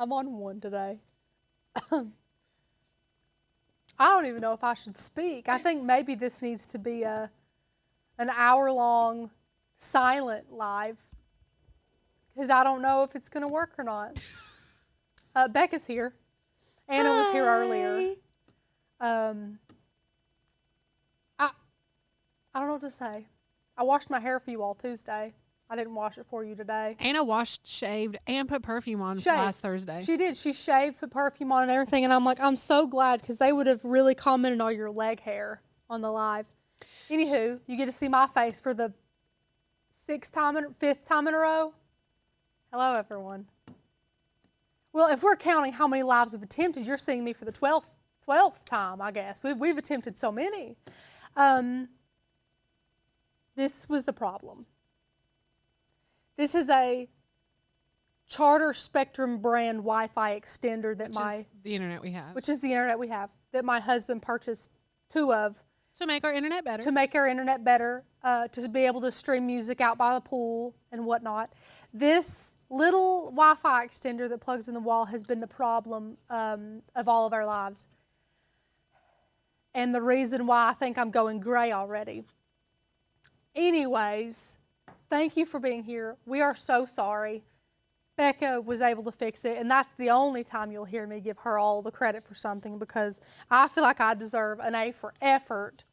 I'm on one today. I don't even know if I should speak. I think maybe this needs to be an hour-long silent live because I don't know if it's going to work or not. Becca's here. Anna was here earlier. I don't know what to say. I washed my hair for you all Tuesday. I didn't wash it for you today. Anna washed, shaved, and put perfume on last Thursday. She did. She shaved, put perfume on and everything. And I'm like, I'm so glad because they would have really commented on your leg hair on the live. Anywho, you get to see my face for the fifth time in a row. Hello, everyone. Well, if we're counting how many lives we've attempted, you're seeing me for the 12th time, I guess. We've attempted so many. This was the problem. This is a Charter Spectrum brand Wi-Fi extender that is the internet we have. Which is the internet we have, that my husband purchased 2 of. To make our internet better. To make our internet better, to be able to stream music out by the pool and whatnot. This little Wi-Fi extender that plugs in the wall has been the problem of all of our lives. And the reason why I think I'm going gray already. Anyways, thank you for being here. We are so sorry. Becca was able to fix it, and that's the only time you'll hear me give her all the credit for something because I feel like I deserve an A for effort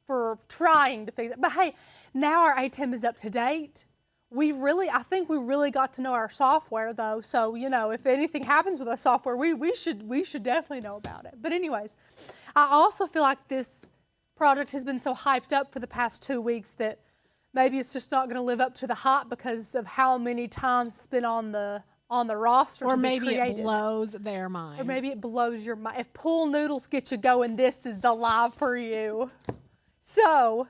for trying to fix it. But hey, now our ATEM is up to date. I think we really got to know our software though. So, you know, if anything happens with our software, we should definitely know about it. But anyways, I also feel like this project has been so hyped up for the past 2 weeks that maybe it's just not going to live up to the hype because of how many times it's been on the roster or to be maybe created. It blows their mind. Or maybe it blows your mind. If pool noodles get you going, this is the live for you. So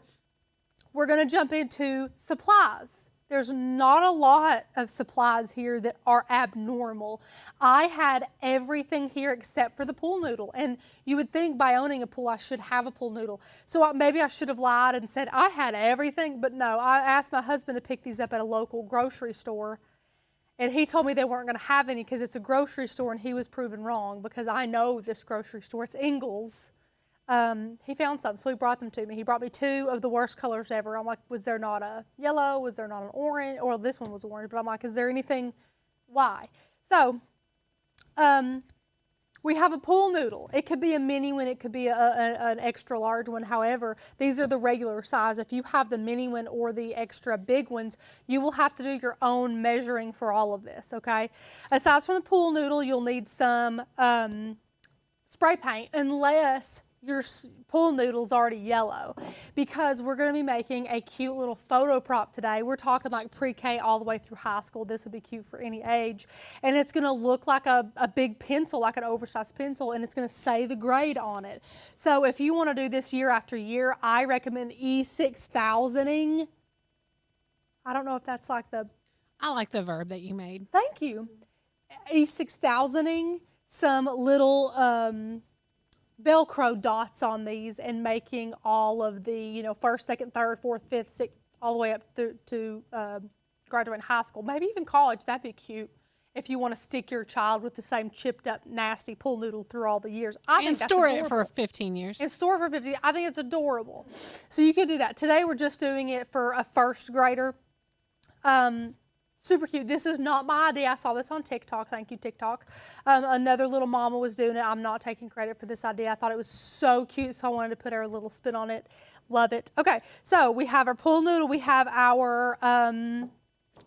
we're going to jump into supplies. There's not a lot of supplies here that are abnormal. I had everything here except for the pool noodle. And you would think by owning a pool, I should have a pool noodle. So maybe I should have lied and said I had everything. But no, I asked my husband to pick these up at a local grocery store. And he told me they weren't going to have any because it's a grocery store. And he was proven wrong because I know this grocery store. It's Ingles. He found some, so he brought them to me. He brought me 2 of the worst colors ever. I'm like, was there not a yellow? Was there not an orange? Or this one was orange, but I'm like, is there anything? Why? So, we have a pool noodle. It could be a mini one. It could be an extra large one. However, these are the regular size. If you have the mini one or the extra big ones, you will have to do your own measuring for all of this, okay? Aside from the pool noodle, you'll need some spray paint unless your pool noodle's already yellow because we're going to be making a cute little photo prop today. We're talking like pre-K all the way through high school. This would be cute for any age. And it's going to look like a big pencil, like an oversized pencil, and it's going to say the grade on it. So if you want to do this year after year, I recommend E6000ing. I don't know if that's like the... I like the verb that you made. Thank you. E6000ing some little... Velcro dots on these and making all of the, you know, 1st, 2nd, 3rd, 4th, 5th, 6th, all the way up to graduating high school, maybe even college. That'd be cute if you want to stick your child with the same chipped up, nasty pool noodle through all the years. I think that's adorable. And store it for 15 years. And store it for 15. I think it's adorable. So you can do that. Today we're just doing it for a 1st grader. Super cute. This is not my idea. I saw this on TikTok. Thank you, TikTok. Another little mama was doing it. I'm not taking credit for this idea. I thought it was so cute, so I wanted to put our little spin on it. Love it. Okay, so we have our pool noodle. We have our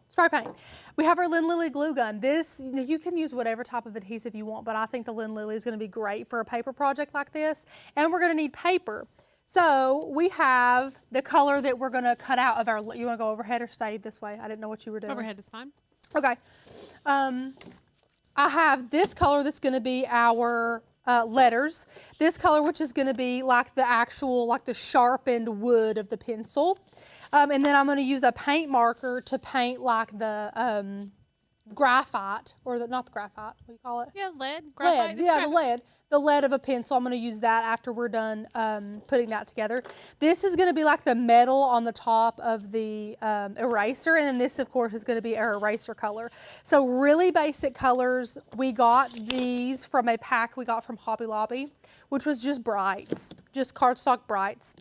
spray paint. We have our Lynn Lily glue gun. This, you can use whatever type of adhesive you want, but I think the Lynn Lily is going to be great for a paper project like this. And we're going to need paper. So we have the color that we're going to cut out of our, you want to go overhead or stay this way? I didn't know what you were doing. Overhead is fine. Okay. I have this color that's going to be our letters. This color, which is going to be like the actual, like the sharpened wood of the pencil. And then I'm going to use a paint marker to paint like the graphite, or not the graphite, what do you call it? Yeah, lead. Graphite. Lead, yeah, the lead of a pencil. I'm going to use that after we're done putting that together. This is going to be like the metal on the top of the eraser, and then this, of course, is going to be our eraser color. So really basic colors. We got these from a pack we got from Hobby Lobby, which was just brights, just cardstock brights.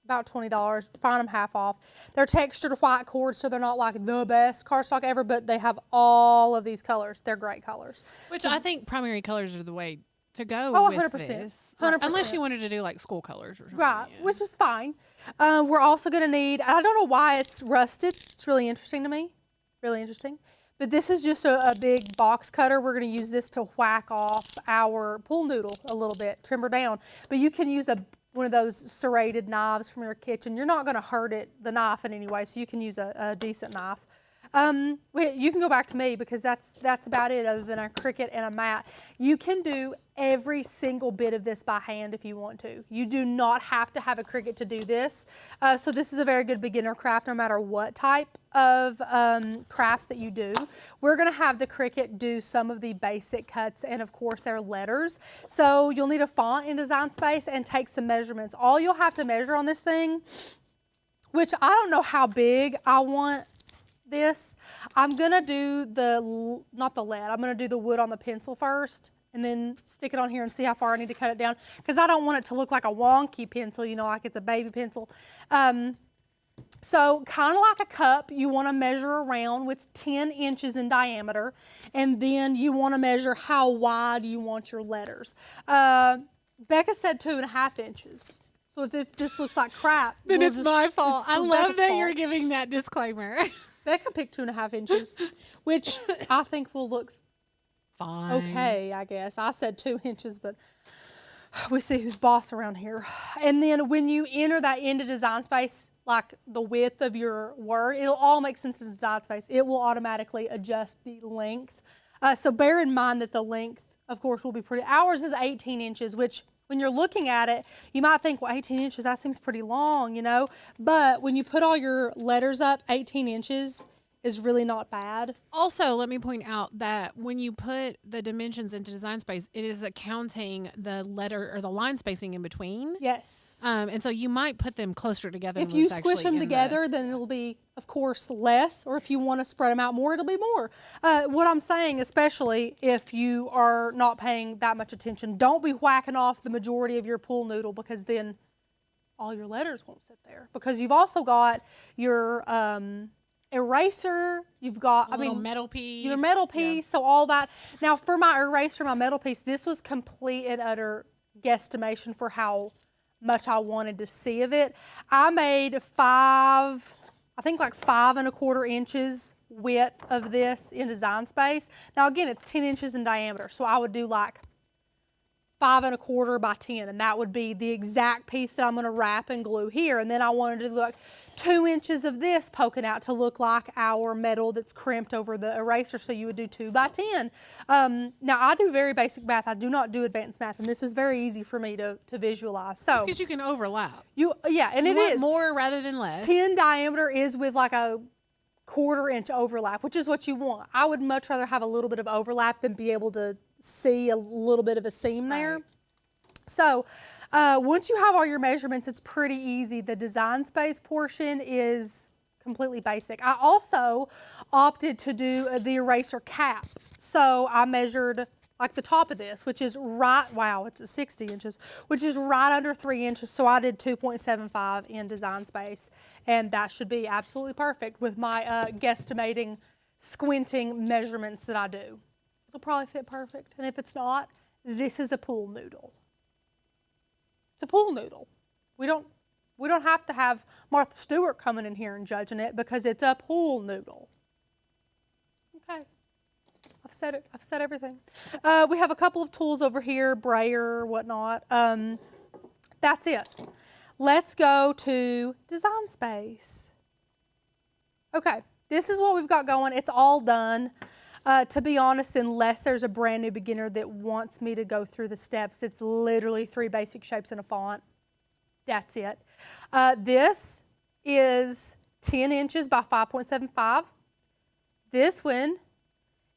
About $20, find them half off. They're textured white cords, so they're not like the best cardstock ever, but they have all of these colors. They're great colors. Which I think primary colors are the way to go with 100%. this. 100%. Unless you wanted to do like school colors or something. Right, yeah. which is fine. We're also gonna need, I don't know why it's rusted. It's really interesting to me, really interesting. But this is just a big box cutter. We're gonna use this to whack off our pool noodle a little bit, trim her down. But you can use one of those serrated knives from your kitchen. You're not going to hurt the knife in any way, so you can use a decent knife. You can go back to me because that's about it other than a Cricut and a mat. You can do every single bit of this by hand if you want to. You do not have to have a Cricut to do this. So this is a very good beginner craft no matter what type of crafts that you do. We're going to have the Cricut do some of the basic cuts and of course their letters. So you'll need a font in Design Space and take some measurements. All you'll have to measure on this thing, which I don't know how big I want this. I'm gonna do not the lead, I'm gonna do the wood on the pencil first and then stick it on here and see how far I need to cut it down because I don't want it to look like a wonky pencil, you know, like it's a baby pencil. So kind of like a cup, you want to measure around with 10 inches in diameter, and then you want to measure how wide you want your letters. Becca said 2.5 inches. So if this looks like crap, then it's my fault. I love Becca's that fault. You're giving that disclaimer. Becca picked 2.5 inches, which I think will look fine. Okay, I guess. I said 2 inches, but we see who's boss around here. And then when you enter that into Design Space, like the width of your word, it'll all make sense in Design Space. It will automatically adjust the length. So bear in mind that the length, of course, will be pretty. Ours is 18 inches, which when you're looking at it, you might think, well, 18 inches, that seems pretty long, you know? But when you put all your letters up, 18 inches is really not bad. Also, let me point out that when you put the dimensions into Design Space, it is accounting the letter or the line spacing in between. Yes. And so you might put them closer together. If you squish them together, then it'll be, of course, less. Or if you want to spread them out more, it'll be more. What I'm saying, especially if you are not paying that much attention, don't be whacking off the majority of your pool noodle because then all your letters won't sit there. Because you've also got your eraser, you've got, metal piece. Your metal piece, so all that. Now for my eraser, my metal piece, this was complete and utter guesstimation for how much I wanted to see of it. I made 5 1/4 inches width of this in Design Space. Now again, it's 10 inches in diameter, so I would do like 5 1/4 by 10, and that would be the exact piece that I'm going to wrap and glue here. And then I wanted to look 2 inches of this poking out to look like our metal that's crimped over the eraser, so you would do 2 by 10. Now I do very basic math. I do not do advanced math, and this is very easy for me to visualize. So because you can overlap. And it is more rather than less. 10 diameter is with like a 1/4 inch overlap, which is what you want. I would much rather have a little bit of overlap than be able to see a little bit of a seam there. Right. So once you have all your measurements, it's pretty easy. The Design Space portion is completely basic. I also opted to do the eraser cap. So I measured like the top of this, which is it's at 60 inches, which is right under 3 inches. So I did 2.75 in Design Space, and that should be absolutely perfect with my guesstimating, squinting measurements that I do. It'll probably fit perfect, and if it's not, this is a pool noodle. It's a pool noodle. We don't have to have Martha Stewart coming in here and judging it because it's a pool noodle. Okay. I've said it. I've said everything. We have a couple of tools over here, brayer, whatnot. That's it. Let's go to Design Space. Okay, this is what we've got going. It's all done. To be honest, unless there's a brand new beginner that wants me to go through the steps, it's literally 3 basic shapes and a font. That's it. This is 10 inches by 5.75. This one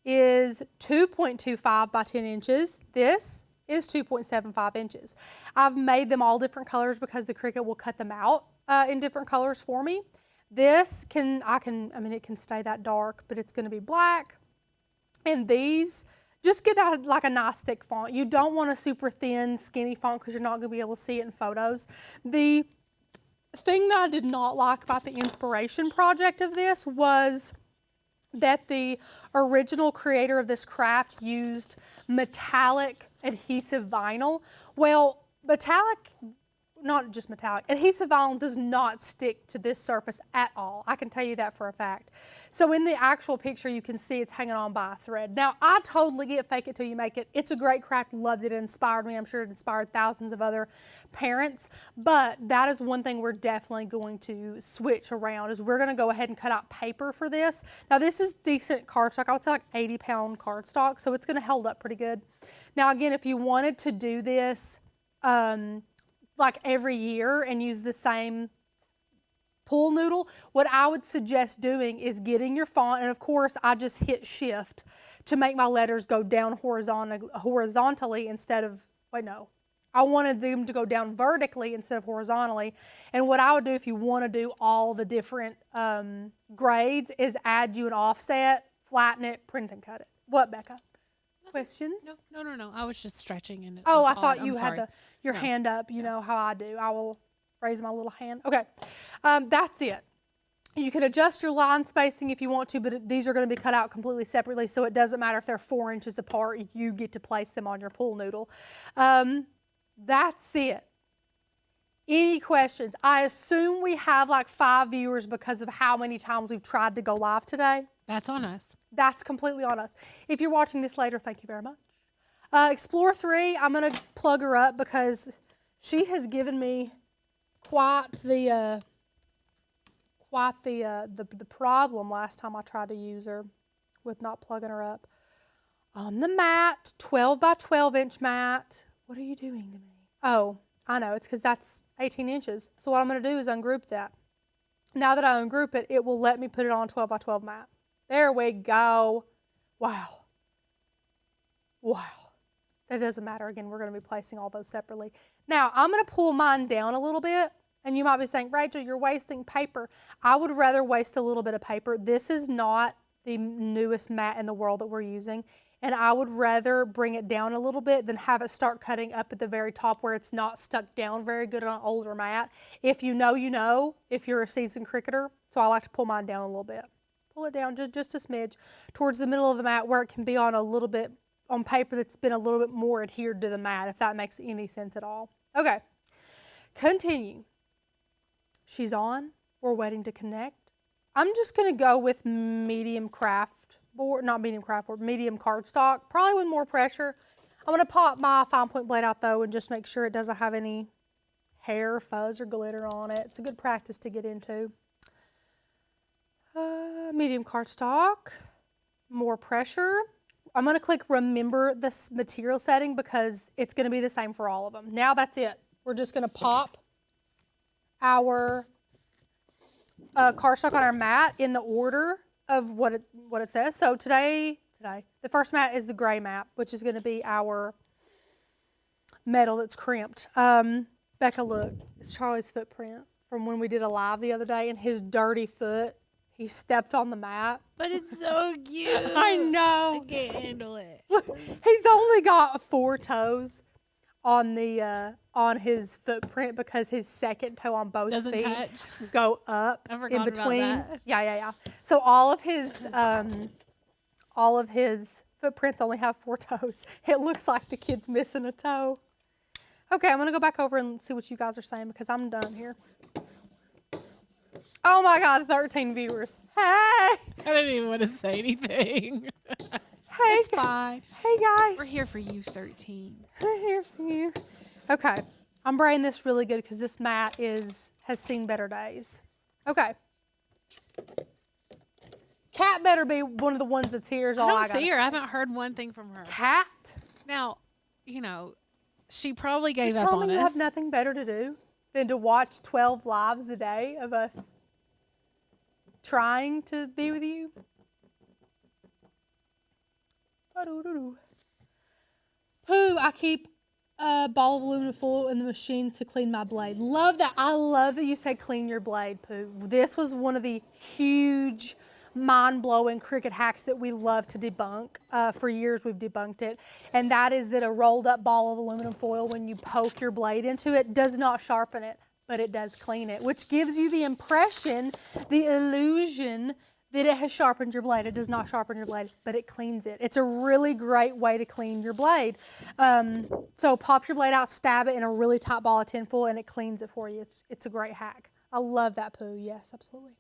is 2.25 by 10 inches. This is 2.75 inches. I've made them all different colors because the Cricut will cut them out in different colors for me. This it can stay that dark, but it's gonna be black. And these, just get that like a nice thick font. You don't want a super thin, skinny font because you're not gonna be able to see it in photos. The thing that I did not like about the inspiration project of this was that the original creator of this craft used metallic adhesive vinyl. Well, not just metallic, adhesive vinyl does not stick to this surface at all. I can tell you that for a fact. So in the actual picture, you can see it's hanging on by a thread. Now, I totally get fake it till you make it. It's a great craft, loved it, it inspired me. I'm sure it inspired thousands of other parents, but that is one thing we're definitely going to switch around is we're gonna go ahead and cut out paper for this. Now, this is decent cardstock. I would say like 80-pound cardstock, so it's gonna hold up pretty good. Now, again, if you wanted to do this, like every year and use the same pool noodle, what I would suggest doing is getting your font, and of course I just hit shift to make my letters go down horizontally instead of, I wanted them to go down vertically instead of horizontally. And what I would do if you want to do all the different grades is add you an offset, flatten it, print and cut it. What, Becca? Questions? No. I was just stretching and oh, I thought you had your hand up. You know how I do. I will raise my little hand. Okay, that's it. You can adjust your line spacing if you want to, but these are going to be cut out completely separately, so it doesn't matter if they're 4 inches apart. You get to place them on your pool noodle. That's it. Any questions? I assume we have like 5 viewers because of how many times we've tried to go live today. That's on us. That's completely on us. If you're watching this later, thank you very much. Explore 3, I'm going to plug her up because she has given me quite the problem last time I tried to use her with not plugging her up. On the mat, 12 by 12 inch mat. What are you doing to me? Oh, I know, it's because that's 18 inches. So what I'm going to do is ungroup that. Now that I ungroup it, it will let me put it on a 12 by 12 mat. There we go. Wow. Wow. That doesn't matter. Again, we're going to be placing all those separately. Now, I'm going to pull mine down a little bit. And you might be saying, Rachel, you're wasting paper. I would rather waste a little bit of paper. This is not the newest mat in the world that we're using. And I would rather bring it down a little bit than have it start cutting up at the very top where it's not stuck down very good on an older mat. If you know, you know, if you're a seasoned cricketer. So I like to pull mine down a little bit. Pull it down just a smidge towards the middle of the mat where it can be on a little bit, on paper that's been a little bit more adhered to the mat, if that makes any sense at all. Okay, continue. She's on, we're waiting to connect. I'm just gonna go with medium craft board, not medium craft board, medium cardstock, probably with more pressure. I'm gonna pop my fine point blade out though and just make sure it doesn't have any hair, fuzz, or glitter on it. It's a good practice to get into. Medium cardstock, more pressure. I'm gonna click remember this material setting because it's gonna be the same for all of them. Now that's it. We're just gonna pop our cardstock on our mat in the order of what it says. So today, the first mat is the gray mat, which is gonna be our metal that's crimped. Becca, look, it's Charlie's footprint from when we did a live the other day, and his dirty foot, he stepped on the mat. But it's so cute. I know. I can't handle it. He's only got 4 toes on the on his footprint because his second toe on both feet go up in between. About that. Yeah. So all of his footprints only have 4 toes. It looks like the kid's missing a toe. Okay, I'm gonna go back over and see what you guys are saying because I'm done here. Oh my God, 13 viewers. Hey! I didn't even want to say anything. Hey, it's fine. Hey guys. We're here for you, 13. We're here for you. Okay, I'm braiding this really good because this mat has seen better days. Okay. Cat better be one of the ones that's here. Is all I don't see her. I haven't heard one thing from her. Cat? Now, you know, she probably gave You're up telling on me you us. have nothing better to do than to watch 12 lives a day of us trying to be with you? Pooh, I keep a ball of aluminum foil in the machine to clean my blade. Love that. I love that you said clean your blade, Pooh. This was one of the huge, mind-blowing Cricut hacks that we love to debunk. For years we've debunked it. And that is that a rolled up ball of aluminum foil, when you poke your blade into it, does not sharpen it, but it does clean it, which gives you the impression, the illusion that it has sharpened your blade. It does not sharpen your blade, but it cleans it. It's a really great way to clean your blade. So pop your blade out, stab it in a really tight ball of tinfoil, and it cleans it for you. It's a great hack. I love that, Pooh. Yes, absolutely.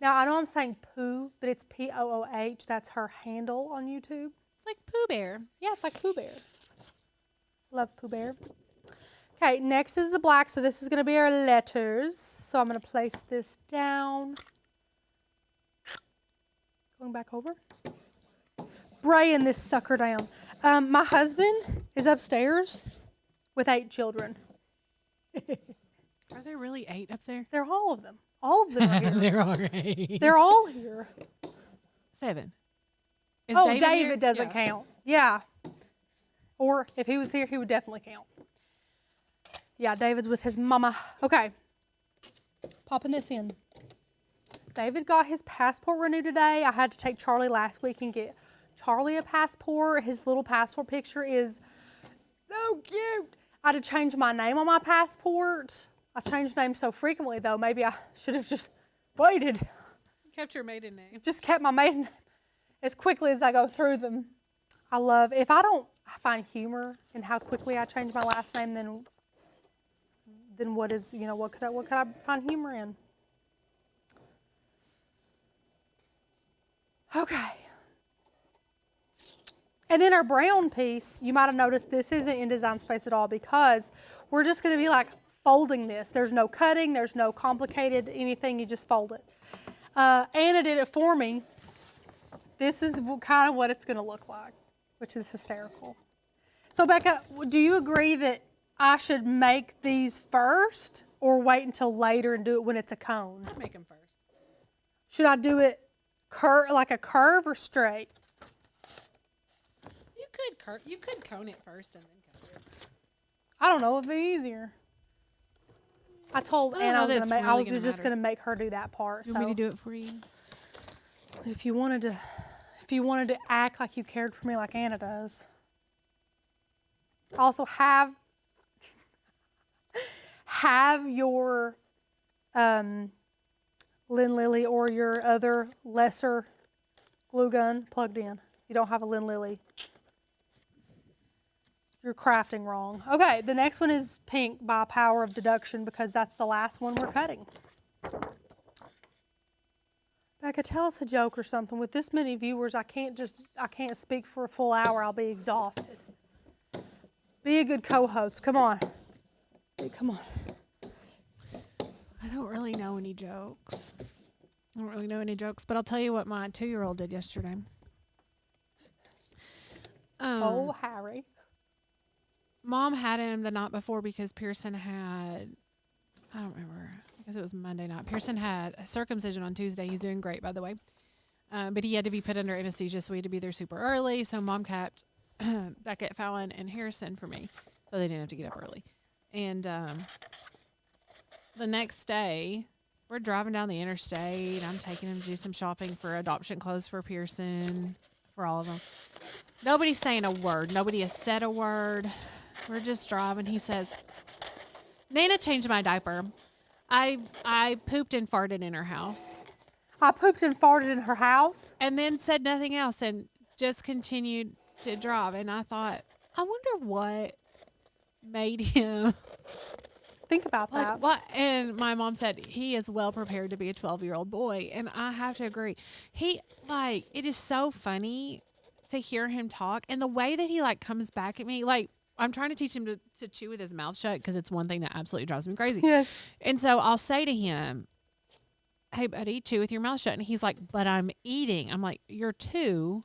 Now, I know I'm saying Pooh, but it's Pooh. That's her handle on YouTube. It's like Pooh Bear. Yeah, it's like Pooh Bear. Love Pooh Bear. Okay, next is the black. So this is going to be our letters. So I'm going to place this down. Going back over. Braying this sucker down. My husband is upstairs with 8 children. Are there really 8 up there? They're all of them. All of them are here. There are 8. They're all here. 7. Is Oh, David David here? doesn't count. Yeah. Or if he was here, he would definitely count. Yeah, David's with his mama. Okay. Popping this in. David got his passport renewed today. I had to take Charlie last week and get Charlie a passport. His little passport picture is so cute. I had to change my name on my passport. I change names so frequently, though. Maybe I should have just waited. Kept your maiden name. Just kept my maiden name as quickly as I go through them. I love, if I don't find humor in how quickly I change my last name, then what is, what could I find humor in? Okay. And then our brown piece, you might have noticed this isn't in Design Space at all, because we're just going to be like folding this. There's no cutting, there's no complicated anything, you just fold it. Anna did it for me. This is kind of what it's going to look like, which is hysterical. So Becca, do you agree that I should make these first or wait until later and do it when it's a cone? I'd make them first. Should I do it like a curve or straight? You could cone it first and then cut it. I don't know, it'd be easier. I told Anna I was just gonna make her do that part. You want me to do it for you? If you wanted to act like you cared for me like Anna does. Also have your Lynn Lily or your other lesser glue gun plugged in. You don't have a Lynn Lily. You're crafting wrong. Okay, the next one is pink by power of deduction, because that's the last one we're cutting. Becca, tell us a joke or something. With this many viewers, I can't speak for a full hour. I'll be exhausted. Be a good co-host. Come on. Hey, come on. I don't really know any jokes. But I'll tell you what my 2-year-old did yesterday. Oh, Harry. Mom had him the night before because Pearson had, I don't remember, I guess it was Monday night. Pearson had a circumcision on Tuesday. He's doing great, by the way. But he had to be put under anesthesia, so we had to be there super early. So Mom kept Beckett, Fallon, and Harrison for me, so they didn't have to get up early. And the next day, we're driving down the interstate. I'm taking him to do some shopping for adoption clothes for Pearson, for all of them. Nobody's saying a word. Nobody has said a word. We're just driving. He says, Nana changed my diaper. I pooped and farted in her house. I pooped and farted in her house? And then said nothing else and just continued to drive. And I thought, I wonder what made him... Think about that. Like, what? And my mom said, he is well prepared to be a 12-year-old boy. And I have to agree. It is so funny to hear him talk. And the way that he, comes back at me, I'm trying to teach him to chew with his mouth shut, because it's one thing that absolutely drives me crazy. Yes. And so I'll say to him, hey, buddy, chew with your mouth shut. And he's like, but I'm eating. I'm like, you're 2.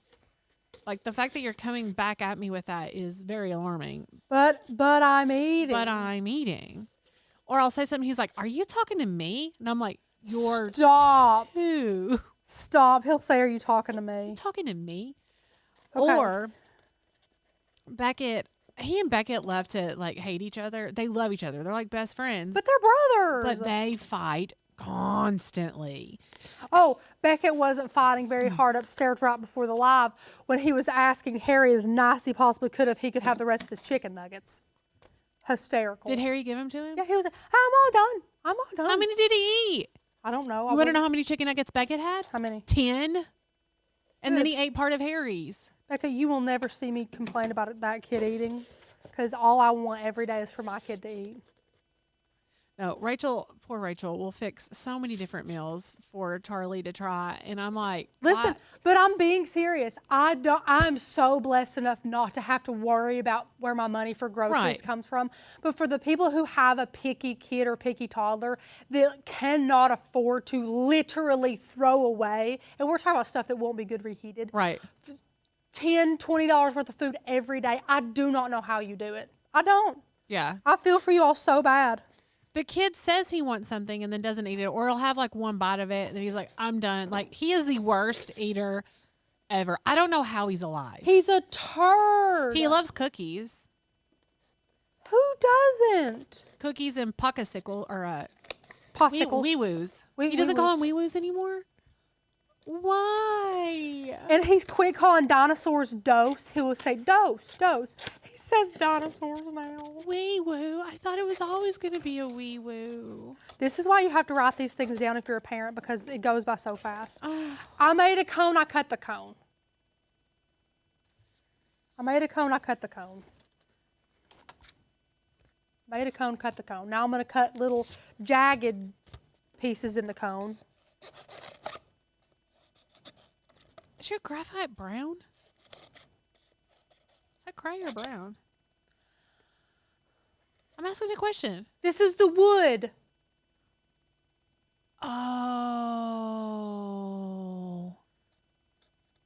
The fact that you're coming back at me with that is very alarming. But I'm eating. But I'm eating. Or I'll say something, he's like, are you talking to me? And I'm like, Stop. 2. Stop. He'll say, are you talking to me? Are you talking to me? Okay. Or Beckett, he and Beckett love to like hate each other. They love each other. They're like best friends, But they're brothers. but they fight constantly. Oh, Beckett wasn't fighting very hard upstairs right before the live when he was asking Harry as nice he possibly could if he could have the rest of his chicken nuggets. Hysterical. Did Harry give him to him? Yeah, he was like, I'm all done. I'm all done. How many did he eat? I don't know. You want to know how many chicken nuggets Beckett had? How many? 10. And then Good. he ate part of Harry's. Becca, you will never see me complain about that kid eating because all I want every day is for my kid to eat. No, poor Rachel, will fix so many different meals for Charlie to try. And I'm like, Listen, why? but I'm being serious. I'm so blessed enough not to have to worry about where my money for groceries Right. comes from. But for the people who have a picky kid or picky toddler that cannot afford to literally throw away, and we're talking about stuff that won't be good reheated, Right. $10, $20 worth of food every day. I do not know how you do it. I don't. Yeah. I feel for you all so bad. The kid says he wants something and then doesn't eat it, or he'll have like one bite of it and then he's like, I'm done. Like, he is the worst eater ever. I don't know how he's alive. He's a turd. He loves cookies. Who doesn't? Cookies and puckasicle or Popsicles. wee-woos. Wee- He doesn't wee-woos. call them wee-woos anymore? Why? And he's quit calling dinosaurs dose. He will say dose, dose. He says dinosaurs now. Wee-woo. I thought it was always going to be a wee-woo. This is why you have to write these things down if you're a parent because it goes by so fast. Oh. I made a cone, I cut the cone. I made a cone, I cut the cone. Made a cone, cut the cone. Now I'm going to cut little jagged pieces in the cone. Is your graphite brown? Is that gray or brown? I'm asking a question. This is the wood. Oh.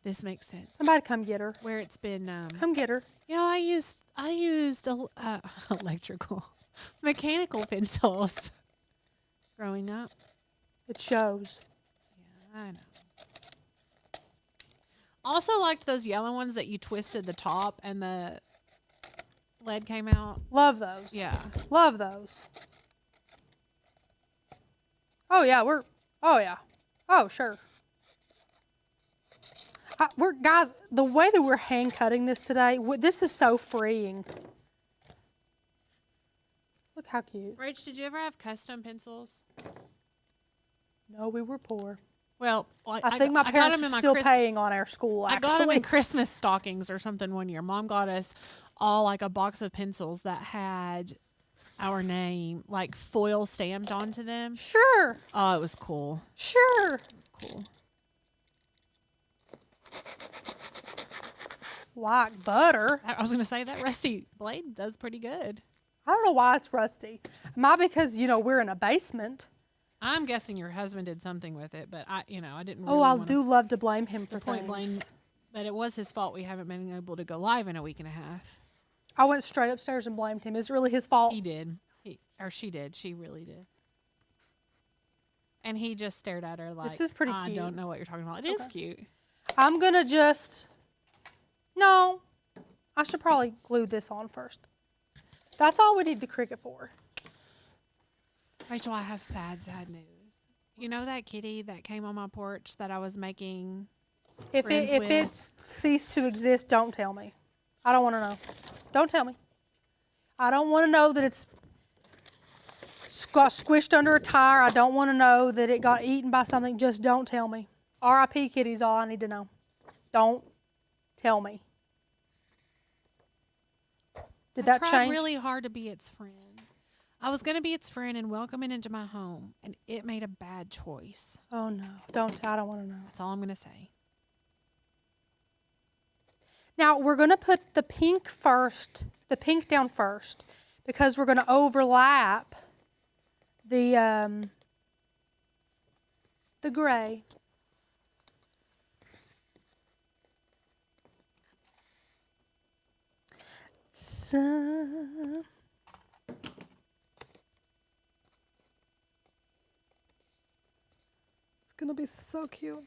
This makes sense. Somebody come get her. Where it's been, Come get her. you know, I used electrical, mechanical pencils growing up. It shows. Yeah, I know. Also liked those yellow ones that you twisted the top and the lead came out. Love those. Yeah. Love those. Oh yeah, oh yeah. Oh sure. We're guys, the way that we're hand cutting this today, this is so freeing. Look how cute. Rach, did you ever have custom pencils? No, we were poor. Well, I think my got parents them in are my still paying on our school, I got them actually. in Christmas stockings or something one year. Mom got us all like a box of pencils that had our name like foil stamped onto them. Sure, Oh, it was cool. sure. It was cool. Like butter. I was gonna say that rusty blade does pretty good. I don't know why it's rusty. Might because, we're in a basement. I'm guessing your husband did something with it, but I didn't. Really Oh, I wanna do love to blame him for point things. blame that it was his fault we haven't been able to go live in a week and a half. I went straight upstairs and blamed him. It's really his fault. He did. She did. She really did. And he just stared at her like, This is pretty I cute. don't know what you're talking about. It is Okay. cute. I'm gonna no, I should probably glue this on first. That's all we need the Cricut for. Rachel, I have sad news. You know that kitty that came on my porch that I was making? If Friends with. it's ceased to exist, don't tell me. I don't want to know. Don't tell me. I don't want to know that it's got squished under a tire. I don't want to know that it got eaten by something. Just don't tell me. R.I.P. Kitty's all I need to know. Don't tell me. Did that I tried change? really hard to be its friend. I was going to be its friend and welcome it into my home, and it made a bad choice. Oh no! Don't. I don't want to know. That's all I'm going to say. Now we're going to put the pink first, the pink down first, because we're going to overlap the gray. So, it's going to be so cute.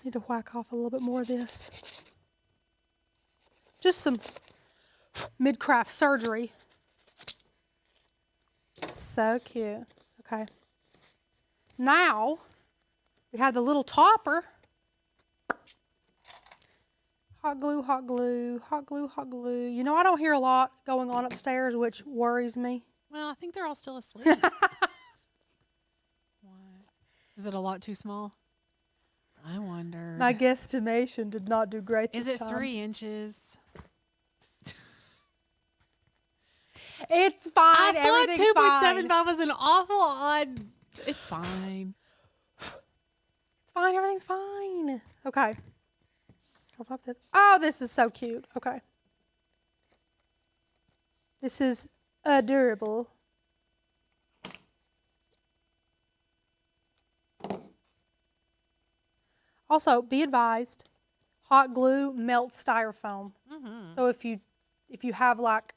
Need to whack off a little bit more of this. Just some mid-craft surgery. So cute. Okay. Now, we have the little topper. Hot glue, hot glue, hot glue, hot glue. You know, I don't hear a lot going on upstairs, which worries me. Well, I think they're all still asleep. What? Is it a lot too small? I wonder. My guesstimation did not do great this Is it time. 3 inches? It's fine. I thought Everything's fine. 2.75 was an awful odd. It's fine. It's fine. Everything's fine. Okay. Oh, this is so cute. Okay. This is adorable. Also, be advised, hot glue melts styrofoam. Mm-hmm. So if you have like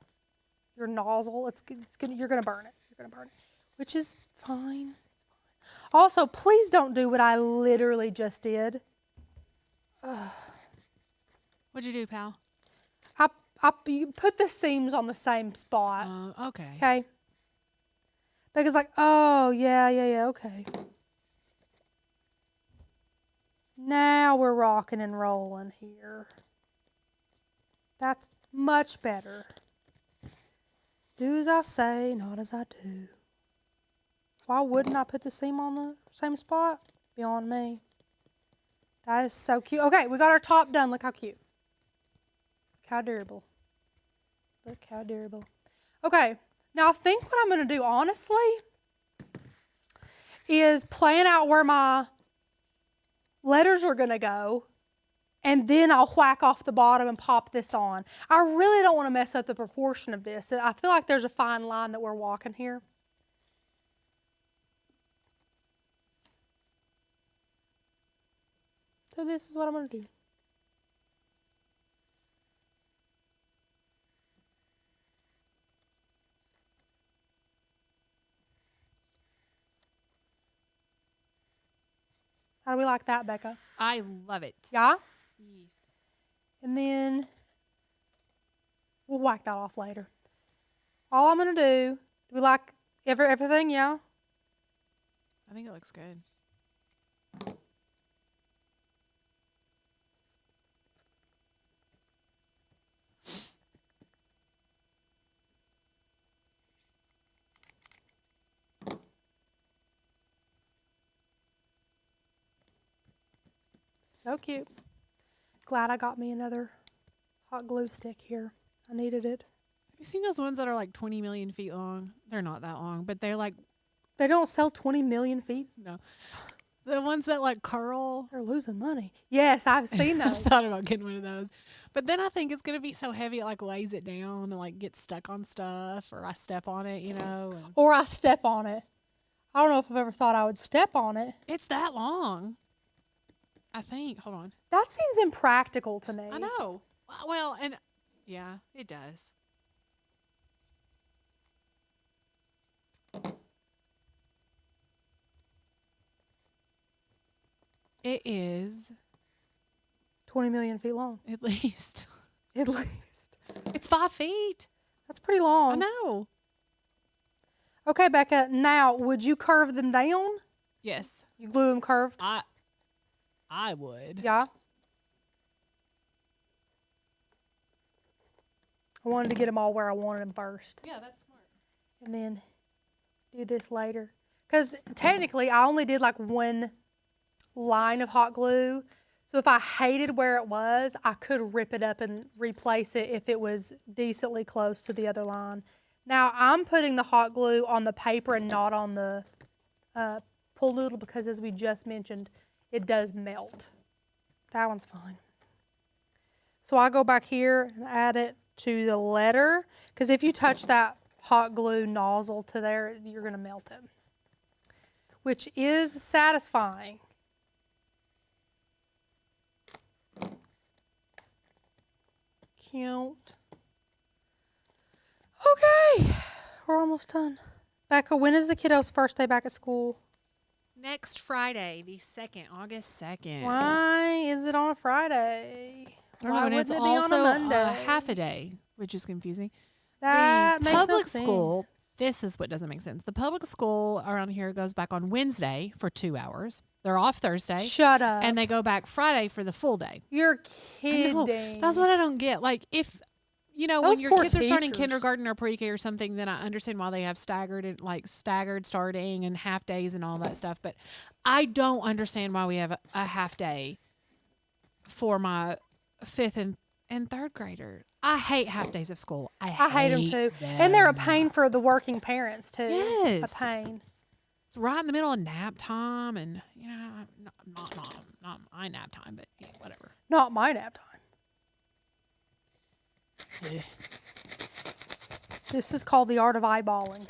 your nozzle, you're gonna burn it. You're gonna burn it, which is fine. It's fine. Also, please don't do what I literally just did. What'd you do, pal? You put the seams on the same spot. Okay. Okay. Because like, oh yeah, okay. Now we're rocking and rolling here. That's much better. Do as I say, not as I do. Why wouldn't I put the seam on the same spot? Beyond me. That is so cute. Okay, we got our top done. Look how cute. Look how adorable. Look how adorable. Okay, now I think what I'm going to do, honestly, is plan out where my letters are going to go, and then I'll whack off the bottom and pop this on. I really don't want to mess up the proportion of this. I feel like there's a fine line that we're walking here. So this is what I'm going to do. How do we like that, Becca? I love it. Yeah? Yes. And then we'll whack that off later. All I'm going to do we like everything, yeah? I think it looks good. So cute. Glad I got me another hot glue stick here. I needed it. Have you seen those ones that are like 20 million feet long? They're not that long, but they're like, They don't sell 20 million feet. no. The ones that like curl. They're losing money. Yes, I've seen I those. thought about getting one of those. But then I think it's going to be so heavy it like weighs it down and like gets stuck on stuff, or I step on it, you know. And Or I step on it. I don't know if I've ever thought I would step on it. it's that long. I think. Hold on. That seems impractical to me. I know. Well, and yeah, it does. It is 20 million feet long. at least. At least. It's 5 feet. That's pretty long. I know. Okay, Becca, now would you curve them down? Yes. You glue them curved? I would. Yeah. I wanted to get them all where I wanted them first. Yeah, that's smart. And then do this later. Because technically, I only did like one line of hot glue. So if I hated where it was, I could rip it up and replace it if it was decently close to the other line. Now, I'm putting the hot glue on the paper and not on the pool noodle because, as we just mentioned, it does melt. That one's fine. So I go back here and add it to the letter, because if you touch that hot glue nozzle to there, you're going to melt it, which is satisfying. Cute. Okay, we're almost done. Becca, when is the kiddos' first day back at school? Next Friday, the 2nd, August 2nd. Why is it on a Friday? I don't Why know, and it's wouldn't it be on a also Monday? half a day, which is confusing. That The makes no public sense. school, this is what doesn't make sense. The public school around here goes back on Wednesday for 2 hours. They're off Thursday. Shut up. And they go back Friday for the full day. You're I know. kidding. That's what I don't get. Like, if, when Those your poor kids are starting teachers. kindergarten or pre-K or something, then I understand why they have staggered starting and half days and all that stuff. But I don't understand why we have a half day for my 5th and 3rd grader. I hate half days of school. I hate them too. And they're a pain for the working parents too. Yes. A pain. It's right in the middle of nap time, and not my nap time, but yeah, whatever. Not my nap time. This is called the art of eyeballing.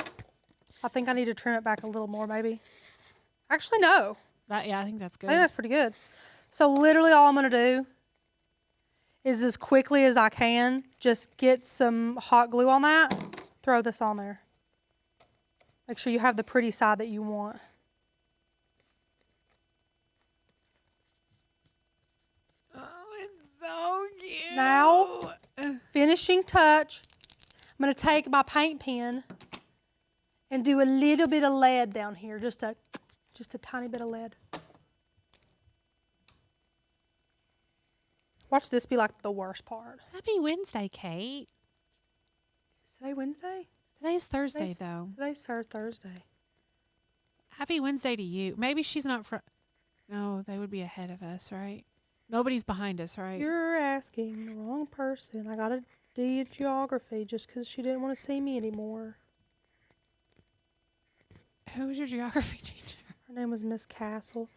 I think I need to trim it back a little more, maybe. Actually, no. I think that's good. I think that's pretty good. So literally all I'm going to do is as quickly as I can, just get some hot glue on that, throw this on there. Make sure you have the pretty side that you want. Oh, it's so cute. Now, finishing touch, I'm going to take my paint pen and do a little bit of lead down here, just a tiny bit of lead. Watch this be like the worst part. Happy Wednesday, Kate. Is today Wednesday? Today's Thursday, though. Today's Thursday. Happy Wednesday to you. Maybe she's not No, they would be ahead of us, right? Nobody's behind us, right? You're asking the wrong person. I got a D in geography just because she didn't want to see me anymore. Who was your geography teacher? Her name was Miss Castle.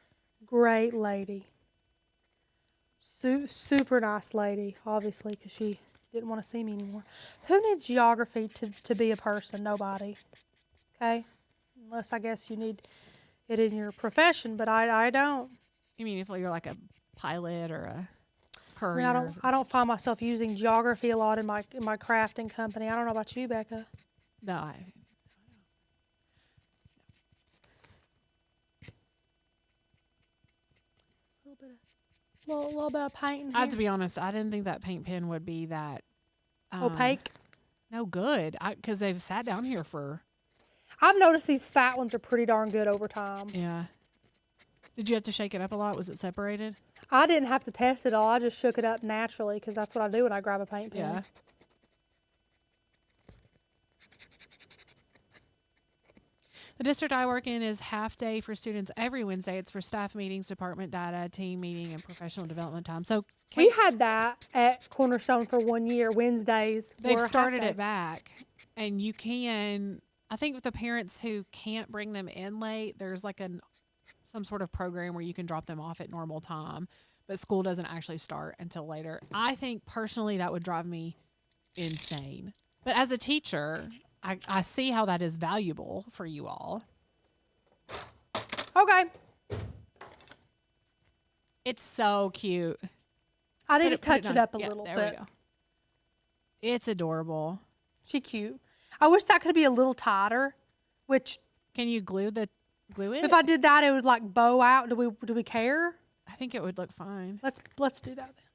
Great lady. Super nice lady, obviously, because she didn't want to see me anymore. Who needs geography to be a person? Nobody. Okay? Unless I guess you need it in your profession, but I don't. You mean if you're like a pilot or a courier? I mean, I don't find myself using geography a lot in my crafting company. I don't know about you, Becca. No, Little bit of paint in I have here. to be honest, I didn't think that paint pen would be that Opaque. No good. Because they've sat down here for. I've noticed these fat ones are pretty darn good over time. Yeah. Did you have to shake it up a lot? Was it separated? I didn't have to test it all. I just shook it up naturally because that's what I do when I grab a paint pen. Yeah. The district I work in is half day for students every Wednesday. It's for staff meetings, department data, team meeting, and professional development time. So We had that at Cornerstone for 1 year. Wednesdays. they've were a started half it day. back, and you can. I think with the parents who can't bring them in late, there's like some sort of program where you can drop them off at normal time, but school doesn't actually start until later. I think personally that would drive me insane. But as a teacher, I see how that is valuable for you all. Okay. It's so cute. I need to Put touch it on- up a yeah, little there bit. we go. It's adorable. She cute. I wish that could be a little tighter, which Can you glue it? if I did that, it would like bow out. Do we care? I think it would look fine. Let's do that then.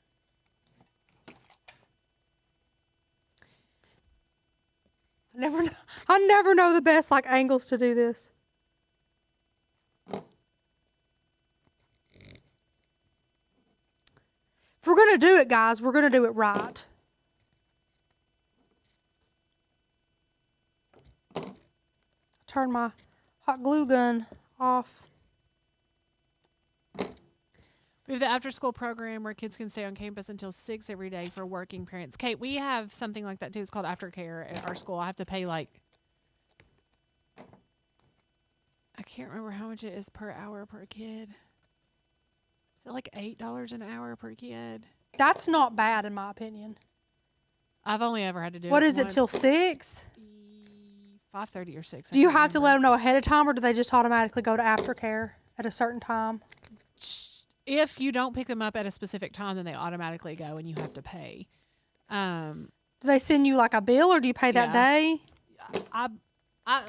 I never know the best like angles to do this. If we're gonna do it, guys, we're gonna do it right. Turn my hot glue gun off. We have the after-school program where kids can stay on campus until 6 every day for working parents. Kate, we have something like that too. It's called aftercare at our school. I have to pay I can't remember how much it is per hour per kid. Is it like $8 an hour per kid? That's not bad in my opinion. I've only ever had to do it. What is it once. till 6? 5:30 or 6. Do you have to let them know ahead of time, or do they just automatically go to aftercare at a certain time? If you don't pick them up at a specific time, then they automatically go and you have to pay. Do they send you like a bill, or do you pay that Yeah. day? I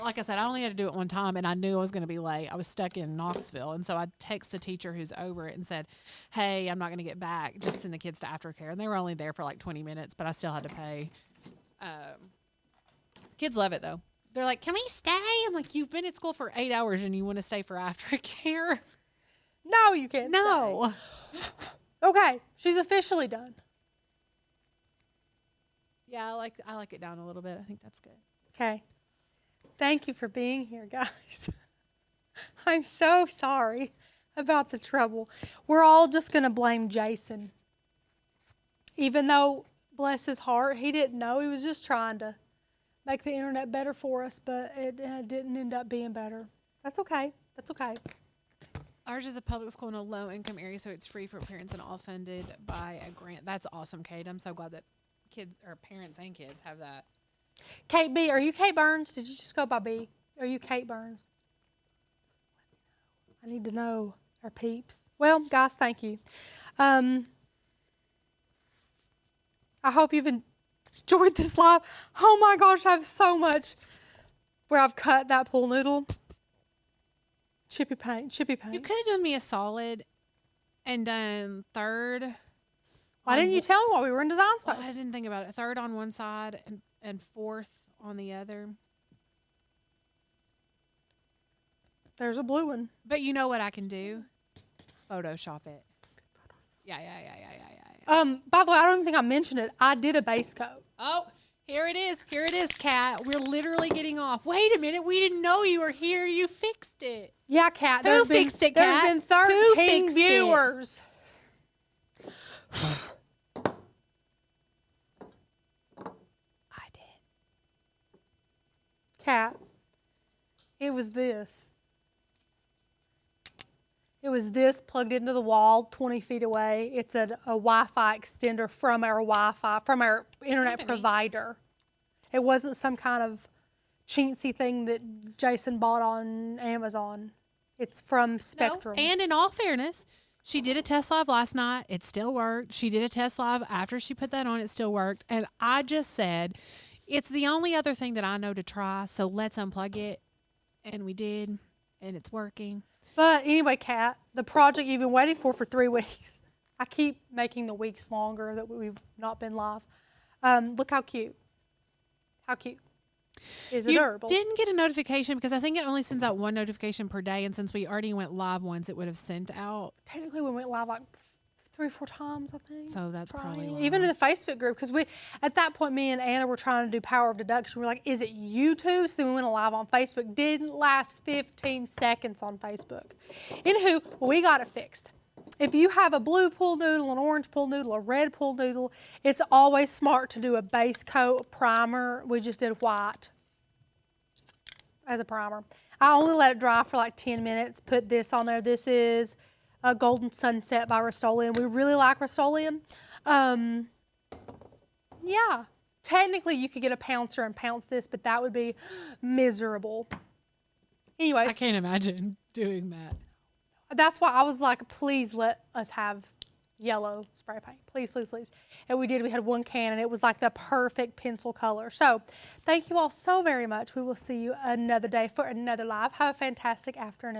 like I said, I only had to do it one time, and I knew I was going to be late. I was stuck in Knoxville, and so I texted the teacher who's over it and said, "Hey, I'm not going to get back. Just send the kids to aftercare." And they were only there for like 20 minutes, but I still had to pay. Kids love it though. They're like, "Can we stay?" I'm like, "You've been at school for 8 hours, and you want to stay for aftercare?" No, you can't. No. Stay. Okay, she's officially done. Yeah, I like it down a little bit. I think that's good. Okay. Thank you for being here, guys. I'm so sorry about the trouble. We're all just going to blame Jason. Even though, bless his heart, he didn't know. He was just trying to make the internet better for us, but it didn't end up being better. That's okay. That's okay. Ours is a public school in a low-income area, so it's free for parents and all funded by a grant. That's awesome, Kate. I'm so glad that kids or parents and kids have that. Kate B, are you Kate Burns? Did you just go by B? Are you Kate Burns? I need to know our peeps. Well, guys, thank you. I hope you've enjoyed this live. Oh my gosh, I have so much where I've cut that pool noodle. Chippy paint, chippy paint. You could have done me a solid and done third. Why didn't you tell me while we were in design space? Well, I didn't think about it. Third on one side and fourth on the other. There's a blue one. But you know what I can do? Photoshop it. Yeah. By the way, I don't even think I mentioned it. I did a base coat. Oh, here it is. Here it is, Kat. We're literally getting off. Wait a minute. We didn't know you were here. You fixed it. Yeah, Kat. Who fixed it, Kat? There's been 13 viewers. I did. Kat, it was this. It was this plugged into the wall 20 feet away. It's a Wi-Fi extender from our Wi-Fi, from our internet provider. It wasn't some kind of chintzy thing that Jason bought on Amazon. It's from Spectrum. No, and in all fairness, she did a test live last night. It still worked. She did a test live after she put that on. It still worked. And I just said, it's the only other thing that I know to try, so let's unplug it. And we did, and it's working. But anyway, Kat, the project you've been waiting for 3 weeks. I keep making the weeks longer that we've not been live. Look how cute. How cute. Is it adorable? You didn't get a notification because I think it only sends out one notification per day. And since we already went live once, it would have sent out. Technically, we went live like 3 or 4 times, I think. So that's probably why. Even in the Facebook group, because we, at that point, me and Anna were trying to do power of deduction. We were like, is it YouTube? So then we went live on Facebook. Didn't last 15 seconds on Facebook. Anywho, we got it fixed. If you have a blue pool noodle, an orange pool noodle, a red pool noodle, it's always smart to do a base coat primer. We just did white as a primer. I only let it dry for like 10 minutes, put this on there. This is a Golden Sunset by Rust-Oleum. We really like Rust-Oleum. Yeah, technically you could get a pouncer and pounce this, but that would be miserable. Anyways. I can't imagine doing that. That's why I was like, please let us have yellow spray paint. Please, please, please. And we did. We had 1 can, and it was like the perfect pencil color. So thank you all so very much. We will see you another day for another live. Have a fantastic afternoon.